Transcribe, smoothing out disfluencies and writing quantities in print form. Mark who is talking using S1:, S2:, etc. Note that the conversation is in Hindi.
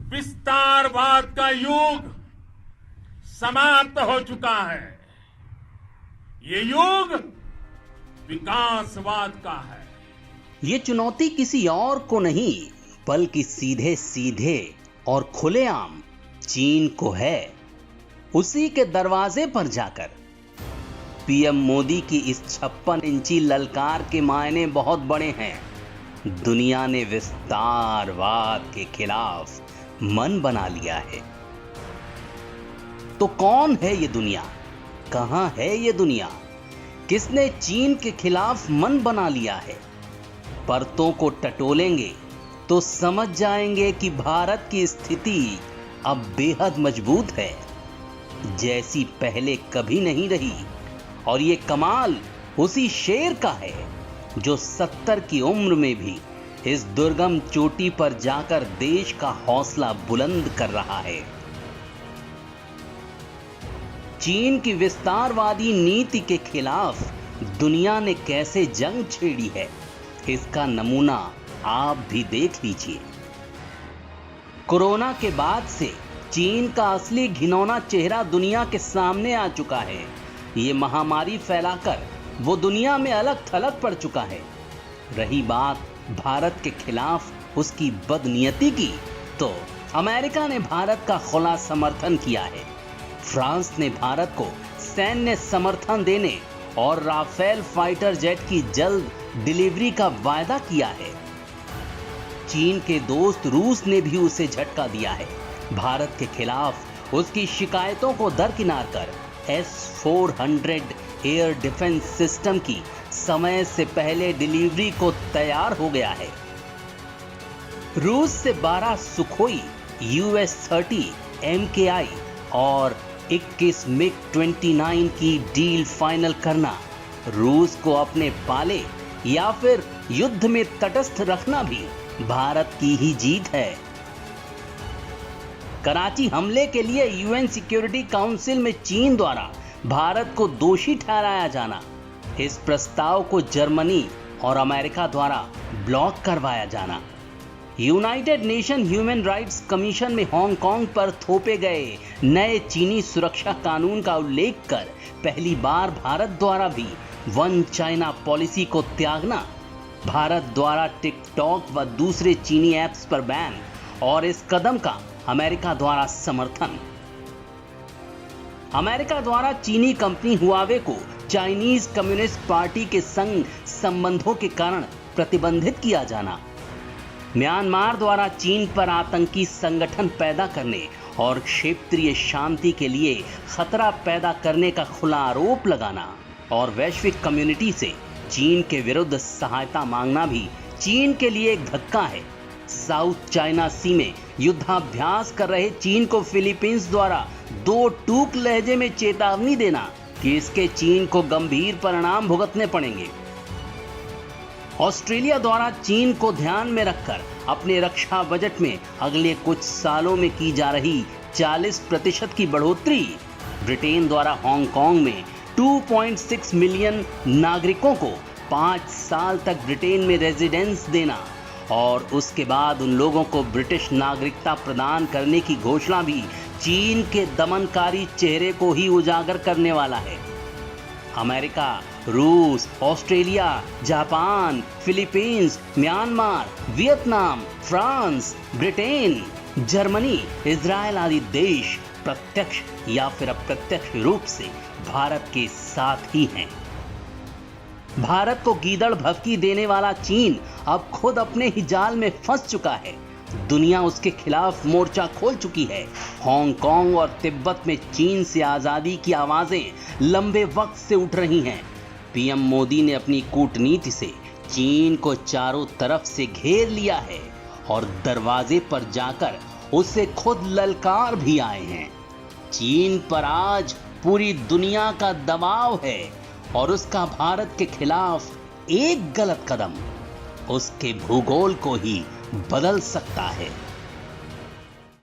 S1: विस्तारवाद का युग समाप्त हो चुका है। ये युग विकासवाद का है।
S2: ये चुनौती किसी और को नहीं बल्कि सीधे सीधे और खुलेआम चीन को है। उसी के दरवाजे पर जाकर पीएम मोदी की इस 56 इंची ललकार के मायने बहुत बड़े हैं। दुनिया ने विस्तारवाद के खिलाफ मन बना लिया है। तो कौन है ये दुनिया? कहां है ये दुनिया? किसने चीन के खिलाफ मन बना लिया है? परतों को टटोलेंगे तो समझ जाएंगे कि भारत की स्थिति अब बेहद मजबूत है, जैसी पहले कभी नहीं रही। और ये कमाल उसी शेर का है जो 70 की उम्र में भी इस दुर्गम चोटी पर जाकर देश का हौसला बुलंद कर रहा है। चीन की विस्तारवादी नीति के खिलाफ दुनिया ने कैसे जंग छेड़ी है, इसका नमूना आप भी देख लीजिए। कोरोना के बाद से चीन का असली घिनौना चेहरा दुनिया के सामने आ चुका है। ये महामारी फैलाकर वो दुनिया में अलग थलग पड़ चुका है। रही बात भारत के खिलाफ उसकी बदनीयती की, तो अमेरिका ने भारत का खुला समर्थन किया है। फ्रांस ने भारत को सैन्य समर्थन देने और राफेल फाइटर जेट की जल्द डिलीवरी का वायदा किया है। चीन के दोस्त रूस ने भी उसे झटका दिया है। भारत के खिलाफ उसकी शिकायतों को दरकिनार कर S-400 एयर डिफेंस सिस्टम की समय से पहले डिलीवरी को तैयार हो गया है। रूस से 12 सुखोई US-30 MKI और 21 MiG-29 की डील फाइनल करना रूस को अपने पाले या फिर युद्ध में तटस्थ रखना भी भारत की ही जीत है। कराची हमले के लिए UN सिक्योरिटी काउंसिल में चीन द्वारा भारत को दोषी ठहराया जाना, इस प्रस्ताव को जर्मनी और अमेरिका द्वारा ब्लॉक करवाया जाना, United nation human rights commission में हांगकांग पर थोपे गए नए चीनी सुरक्षा कानून का उल्लेख कर पहली बार भारत द्वारा भी वन चाइना पॉलिसी को त्यागना, भारत द्वारा टिकटॉक व दूसरे चीनी ऐप्स पर बैन और इस कदम का अमेरिका द्वारा समर्थन, अमेरिका द्वारा चीनी कंपनी हुआवे को चाइनीज कम्युनिस्ट पार्टी के संग संबंधों के कारण प्रतिबंधित किया जाना, म्यांमार द्वारा चीन पर आतंकी संगठन पैदा करने और क्षेत्रीय शांति के लिए खतरा पैदा करने का खुला आरोप लगाना और वैश्विक कम्युनिटी से चीन के विरुद्ध सहायता मांगना भी चीन के लिए एक धक्का है। साउथ चाइना सी में युद्धाभ्यास कर रहे चीन को फिलीपींस द्वारा दो टूक लहजे में चेतावनी देना कि इसके चीन को गंभीर परिणाम भुगतने पड़ेंगे। ऑस्ट्रेलिया द्वारा चीन को ध्यान में रखकर अपने रक्षा बजट में अगले कुछ सालों में की जा रही 40% की बढ़ोतरी, ब्रिटेन द्वारा हांगकांग में 2.6 मिलियन नागरिकों को 5 साल तक ब्रिटेन में रेजिडेंस देना और उसके बाद उन लोगों को ब्रिटिश नागरिकता प्रदान करने की घोषणा भी चीन के दमनकारी चेहरे को ही उजागर करने वाला है। अमेरिका, रूस, Australia, Japan, Philippines, Myanmar, Vietnam, France, Britain, Germany, Israel आदि देश प्रत्यक्ष या फिर अप्रत्यक्ष रूप से भारत के साथ ही हैं। भारत को गीदड़ भभकी देने वाला चीन अब खुद अपने ही जाल में फंस चुका है। दुनिया उसके खिलाफ मोर्चा खोल चुकी है। हांगकांग और तिब्बत में चीन से आजादी की आवाजें लंबे वक्त से उठ रही हैं। पीएम मोदी ने अपनी कूटनीति से चीन को चारों तरफ से घेर लिया है और दरवाजे पर जाकर उसे खुद ललकार भी आए हैं। चीन पर आज पूरी दुनिया का दबाव है और उसका भारत के खिलाफ एक गलत कदम उसके भूगोल को ही बदल सकता है।